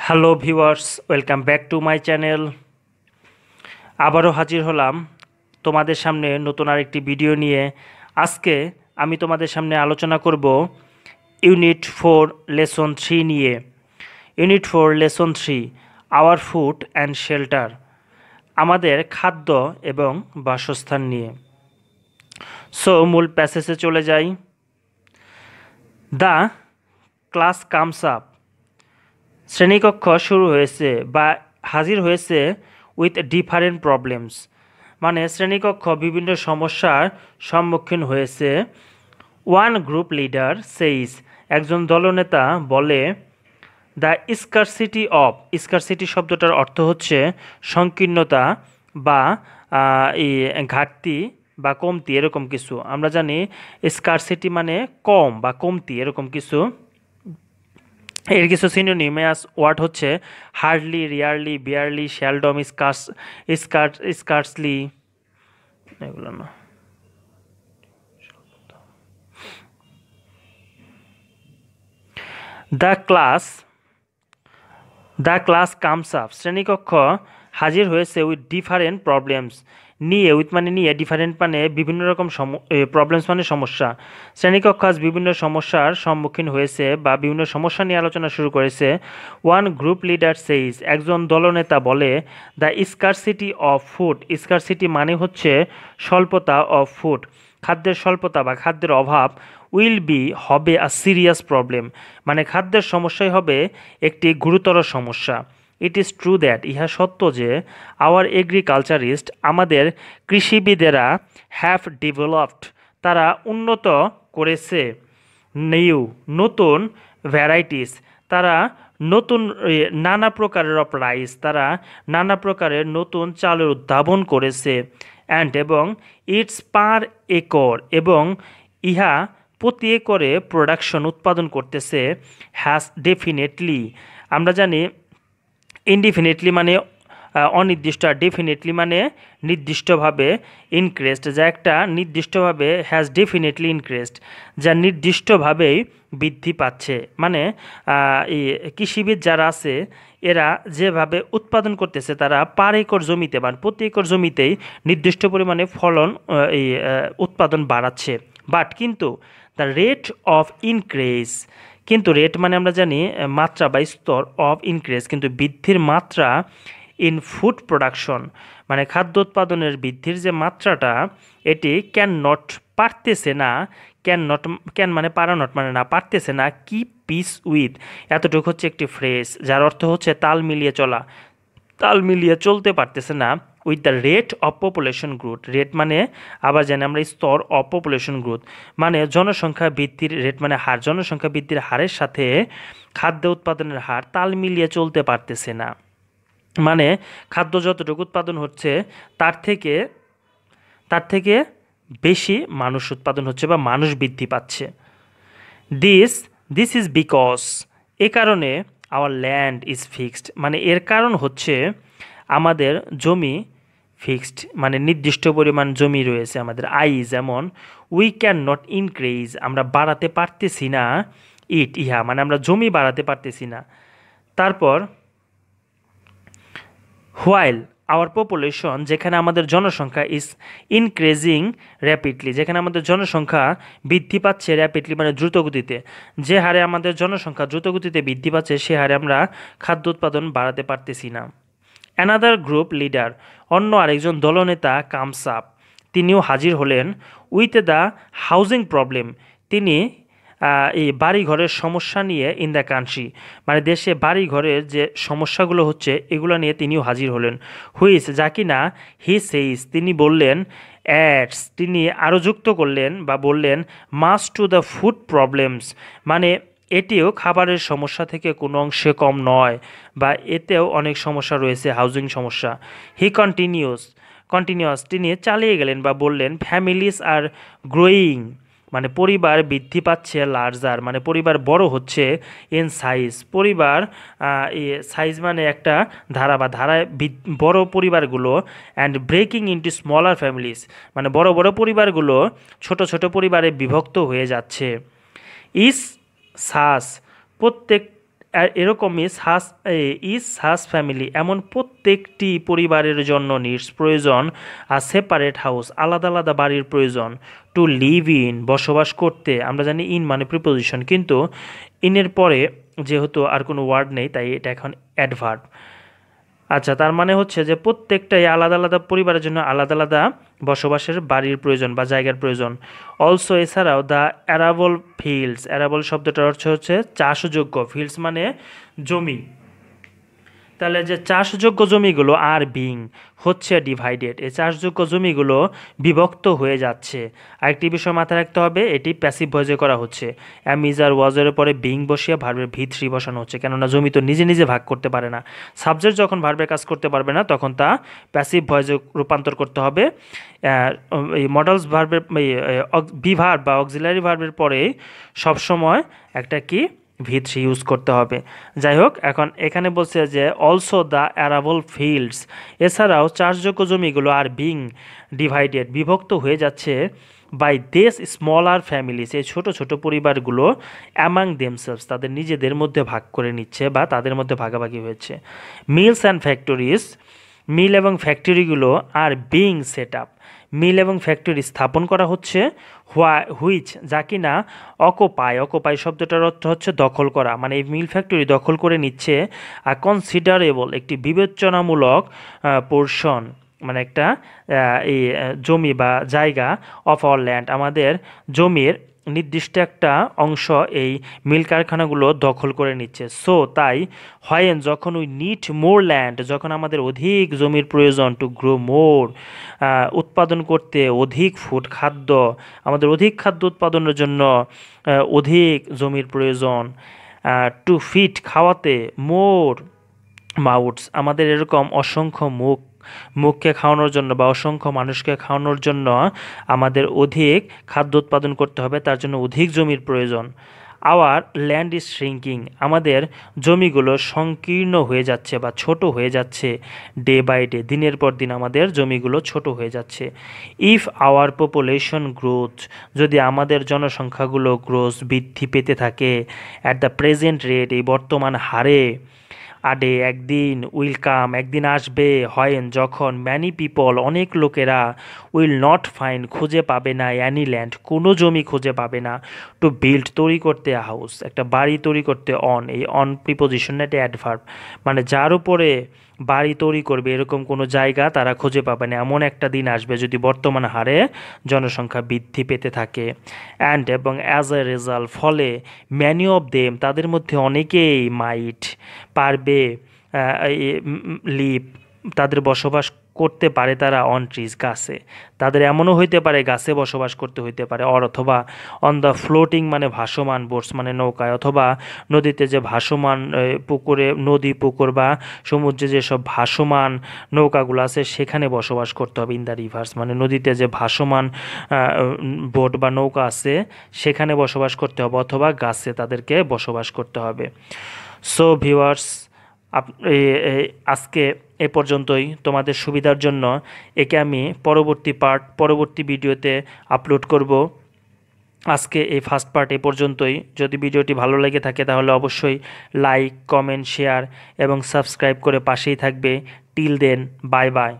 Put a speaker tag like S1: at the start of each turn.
S1: Hello viewers, welcome back to my channel. আবারও হাজির হলাম তোমাদের সামনে নতুন আরেকটি ভিডিও নিয়ে। আজকে আমি তোমাদের সামনে আলোচনা করব ইউনিট 4 লেসন 3 নিয়ে। Unit 4 lesson 3 our food and shelter, আমাদের খাদ্য এবং বাসস্থান নিয়ে। সো মূল প্যাসেজে চলে যাই। দ্য ক্লাস কামস আপ, শ্রেণীকক্ষ শুরু হয়েছে বা হাজির হয়েছে উইথ ডিফারেন্ট প্রবলেমস, মানে শ্রেণীকক্ষ বিভিন্ন সমস্যার সম্মুখীন হয়েছে। ওয়ান গ্রুপ লিডার সেইস, একজন দলনেতা বলে, দ্য স্কারসিটি শব্দটার অর্থ হচ্ছে সংকীর্ণতা বা ঘাটতি বা কমতি, এরকম কিছু। আমরা জানি স্কারসিটি মানে কম বা কমতি, এরকম কিছু। এর কিছু সিনোনিমাস ওয়ার্ড হচ্ছে হার্ডলি, রিয়ারলি, বিয়ারলি, শ্যালডম, স্কার্সলি, এগুলো না। দ্য ক্লাস কামস আপ, শ্রেণীকক্ষ হাজির হয়েছে উইথ ডিফারেন্ট প্রবলেমস, নিয়ে, উইথ মানে নিয়ে, ডিফারেন্ট মানে বিভিন্ন রকম প্রবলেমস মানে সমস্যা। শ্রেণীকক্ষ আজ বিভিন্ন সমস্যার সম্মুখীন হয়েছে বা বিভিন্ন সমস্যা নিয়ে আলোচনা শুরু করেছে। ওয়ান গ্রুপ লিডার সেইজ, একজন দলনেতা বলে, the scarcity of food, scarcity মানে হচ্ছে স্বল্পতা অফ ফুড, খাদ্যের স্বল্পতা বা খাদ্যের অভাব, উইল বি হবে আ সিরিয়াস প্রবলেম, মানে খাদ্যের সমস্যাই হবে একটি গুরুতর সমস্যা। ইট ইজ ট্রু দ্যাট, ইহা সত্য যে, আওয়ার এগ্রিকালচারিস্ট, আমাদের কৃষিবিদেরা, হ্যাভ ডেভেলপড, তারা উন্নত করেছে, নতুন ভ্যারাইটিস, তারা নতুন নানা প্রকারের অফ রাইস, তারা নানা প্রকারের নতুন চালের উদ্ভাবন করেছে। অ্যান্ড এবং ইটস পার একর, এবং ইহা প্রতি একরে প্রোডাকশন উৎপাদন করতেছে, হ্যাজ ডেফিনেটলি, আমরা জানি ইনডিফিনিটলি মানে অনির্দিষ্ট, আর ডেফিনেটলি মানে নির্দিষ্টভাবে ইনক্রেসড, যা একটা নির্দিষ্টভাবে, হ্যাজ ডেফিনেটলি ইনক্রেসড, যা নির্দিষ্টভাবেই বৃদ্ধি পাচ্ছে। মানে এই কৃষিবিদ যারা আছে এরা যেভাবে উৎপাদন করতেছে, তারা পার একর জমিতে বা প্রতি একর জমিতেই নির্দিষ্ট পরিমাণে ফলন এই উৎপাদন বাড়াচ্ছে। বাট কিন্তু দ্য রেট অফ ইনক্রিজ, কিন্তু রেট মানে আমরা জানি মাত্রা বা স্তর, অফ ইনক্রিজ কিন্তু বৃদ্ধির মাত্রা, ইন ফুড প্রোডাকশন মানে খাদ্য উৎপাদনের বৃদ্ধির যে মাত্রাটা, এটি পারতেছে না, ক্যান মানে পারা, নট মানে না, পারতেছে না, কি পিস উইথ, এতটুকু হচ্ছে একটি ফ্রেজ যার অর্থ হচ্ছে তাল মিলিয়ে চলা, তাল মিলিয়ে চলতে পারতেছে না with the rate of population growth. Rate মানে আবার জানি আমরা স্তর অফ পপুলেশন গ্রোথ, মানে জনসংখ্যা বৃদ্ধির রেট মানে হার, জনসংখ্যা বৃদ্ধির হারের সাথে খাদ্য উৎপাদনের হার তাল মিলিয়ে চলতে পারতেছে না। মানে খাদ্য যতটুকু উৎপাদন হচ্ছে তার থেকে বেশি মানুষ উৎপাদন হচ্ছে বা মানুষ বৃদ্ধি পাচ্ছে। দিস ইজ বিকজ, এ কারণে আওয়ার ল্যান্ড ইজ ফিক্সড, মানে এর কারণ হচ্ছে আমাদের জমি ফিক্সড, মানে নির্দিষ্ট পরিমাণ জমি রয়েছে আমাদের। যেমন উই ক্যান নট ইনক্রিজ, আমরা বাড়াতে পারতেছি না, ইহা মানে আমরা জমি বাড়াতে পারতেছি না। তারপর হোয়াইল আওয়ার পপুলেশন, যেখানে আমাদের জনসংখ্যা ইজ ইনক্রিজিং র্যাপিডলি, যেখানে আমাদের জনসংখ্যা বৃদ্ধি পাচ্ছে র্যাপিডলি মানে দ্রুতগতিতে, যে হারে আমাদের জনসংখ্যা দ্রুতগতিতে বৃদ্ধি পাচ্ছে সে হারে আমরা খাদ্য উৎপাদন বাড়াতে পারতেছি না। অ্যানাদার গ্রুপ লিডার, অন্য আরেকজন দলনেতা কামস আপ, তিনিও হাজির হলেন উইথ দ্য হাউজিং প্রবলেম, তিনি এই বাড়িঘরের সমস্যা নিয়ে, ইন দ্য কান্ট্রি মানে দেশে বাড়িঘরের যে সমস্যাগুলো হচ্ছে এগুলো নিয়ে তিনিও হাজির হলেন। হুইচ, যা কিনা হি সেইস, তিনি বললেন, অ্যাডস, তিনি আরও যুক্ত করলেন বা বললেন, must to the food problems, মানে এটিও খাবারের সমস্যা থেকে কোনো অংশে কম নয় বা এতেও অনেক সমস্যা রয়েছে, হাউজিং সমস্যা। হি কন্টিনিউয়াস, তিনি চালিয়ে গেলেন বা বললেন, ফ্যামিলিজ আর গ্রোয়িং, মানে পরিবার বৃদ্ধি পাচ্ছে, লার্জার মানে পরিবার বড় হচ্ছে, ইন সাইজ, পরিবার সাইজ মানে একটা ধারা বা ধারায় বড় পরিবারগুলো, and breaking into smaller families, মানে বড় বড় পরিবারগুলো ছোট ছোট পরিবারে বিভক্ত হয়ে যাচ্ছে। ইস সাস, প্রত্যেক এরকমই সাস ফ্যামিলি, এমন প্রত্যেকটি পরিবারের জন্য নিডস প্রয়োজন আর সেপারেট হাউস, আলাদা আলাদা বাড়ির প্রয়োজন, টু লিভ ইন বসবাস করতে। আমরা জানি ইন মানে প্রিপোজিশন, কিন্তু ইনের পরে যেহেতু আর কোনো ওয়ার্ড নেই তাই এটা এখন অ্যাডভার্ব। আচ্ছা, তার মানে হচ্ছে যে প্রত্যেকটাই আলাদা আলাদা পরিবারের জন্য আলাদা আলাদা বসবাসের বাড়ির প্রয়োজন বা জায়গার প্রয়োজন। অলসো এছাড়াও দ্য অ্যারাবল ফিল্ডস, অ্যারাবল শব্দটার অর্থ হচ্ছে চাষযোগ্য, ফিল্ডস মানে জমি। তাহলে যে চাষযোগ্য জমিগুলো আর বিং হচ্ছে ডিভাইডেড, এই চাষযোগ্য জমিগুলো বিভক্ত হয়ে যাচ্ছে। আরেকটি বিষয় মাথায় রাখতে হবে, এটি প্যাসিভ ভয়েসে করা হচ্ছে। অ্যাম ইজ আর ওয়াজের পরে বিং বসিয়ে ভার্বের ভি3 বসানো হচ্ছে, কেননা জমি তো নিজে নিজে ভাগ করতে পারে না। সাবজেক্ট যখন ভার্বের কাজ করতে পারবে না তখন তা প্যাসিভ ভয়েসে রূপান্তর করতে হবে। এই মডেলস ভার্বের বি ভার্ব বা অক্সিলারি ভার্বের পরে সবসময় একটা কি ভি3 ইউজ করতে হবে। যাই হোক, এখন এখানে বলছে যে অলসো দ্য অ্যারাবল ফিল্ডস, এছাড়াও চাষযোগ্য জমিগুলো আর বিং ডিভাইডেড বিভক্ত হয়ে যাচ্ছে বাই দেস স্মলার ফ্যামিলিস, এই ছোটো ছোটো পরিবারগুলো অ্যামাং দেমসেলস তাদের নিজেদের মধ্যে ভাগ করে নিচ্ছে বা তাদের মধ্যে ভাগাভাগি হয়েছে। মিলস অ্যান্ড ফ্যাক্টরিজ, মিল এবং ফ্যাক্টরিগুলো আর বিং সেট আপ, মিল এবং ফ্যাক্টরি স্থাপন করা হচ্ছে। হুইচ যা কিনা অকুপাই শব্দটার অর্থ হচ্ছে দখল করা, মানে এই মিল ফ্যাক্টরি দখল করে নিচ্ছে। আর কনসিডারেবল একটি বিবেচনামূলক পোর্শন, মানে একটা এই জমি বা জায়গা অফ আওয়ার ল্যান্ড, আমাদের জমির নির্দিষ্ট একটা অংশ এই মিল কারখানাগুলো দখল করে নিচ্ছে। সো তাই হয় যখন উই নিড মোর ল্যান্ড, যখন আমাদের অধিক জমির প্রয়োজন, টু গ্রো মোর উৎপাদন করতে অধিক ফুড খাদ্য, আমাদের অধিক খাদ্য উৎপাদনের জন্য অধিক জমির প্রয়োজন, টু ফিট খাওয়াতে মোর মাউথস, আমাদের এরকম অসংখ্য মুখকে খাওয়ানোর জন্য বা অসংখ্য মানুষকে খাওয়ানোর জন্য আমাদের অধিক খাদ্য উৎপাদন করতে হবে, তার জন্য অধিক জমির প্রয়োজন। আওয়ার ল্যান্ড ইজ শ্রিঙ্কিং, আমাদের জমিগুলো সংকীর্ণ হয়ে যাচ্ছে বা ছোট হয়ে যাচ্ছে। ডে বাই ডে, দিনের পর দিন আমাদের জমিগুলো ছোট হয়ে যাচ্ছে। ইফ আওয়ার পপুলেশন গ্রোথ, যদি আমাদের জনসংখ্যাগুলো বৃদ্ধি পেতে থাকে অ্যাট দ্য প্রেজেন্ট রেট, এই বর্তমান হারে, আডে একদিন, উইল কাম একদিন আসবে, হয় যখন, ম্যানি পিপল অনেক লোকেরা, উইল নট ফাইন্ড খুঁজে পাবে না, অ্যানি ল্যান্ড কোনো জমি খুঁজে পাবে না, টু বিল্ড তৈরি করতে, হাউস একটা বাড়ি তৈরি করতে, অন এই অন প্রিপোজিশন একটা অ্যাডভার্ব, মানে যার উপরে বাড়ি তৈরি করবে এরকম কোনো জায়গা তারা খুঁজে পাবে না, এমন একটা দিন আসবে যদি বর্তমান হারে জনসংখ্যা বৃদ্ধি পেতে থাকে। অ্যান্ড এবং অ্যাজ এ রেজাল্ট ফলে, ম্যানি অফ দেম তাদের মধ্যে অনেকেই, মাইট পারবে, লিভ তাদের বসবাস করতে পারে তারা, অন ট্রিজ গাছে, তাদের এমনও হইতে পারে গাছে বসবাস করতে হইতে পারে, অথবা অন দ্য ফ্লোটিং মানে ভাসমান, বোটস মানে নৌকায়, অথবা নদীতে যে ভাসমান পুকুরে, নদী পুকুর বা সমুদ্রে যেসব ভাসমান নৌকাগুলো আছে সেখানে বসবাস করতে হবে। ইন দ্য রিভার্স মানে নদীতে যে ভাসমান বোট বা নৌকা আছে সেখানে বসবাস করতে হবে, অথবা গাছে তাদেরকে বসবাস করতে হবে। সো ভিউয়ার্স, আজকে এ পর্যন্তই। তোমাদের সুবিধার জন্য একে আমি পরবর্তী ভিডিওতে আপলোড করব। আজকে এই ফার্স্ট পার্ট এ পর্যন্তই। যদি ভিডিওটি ভালো লেগে থাকে তাহলে অবশ্যই লাইক, কমেন্ট, শেয়ার এবং সাবস্ক্রাইব করে পাশেই থাকবে। Till then, bye by.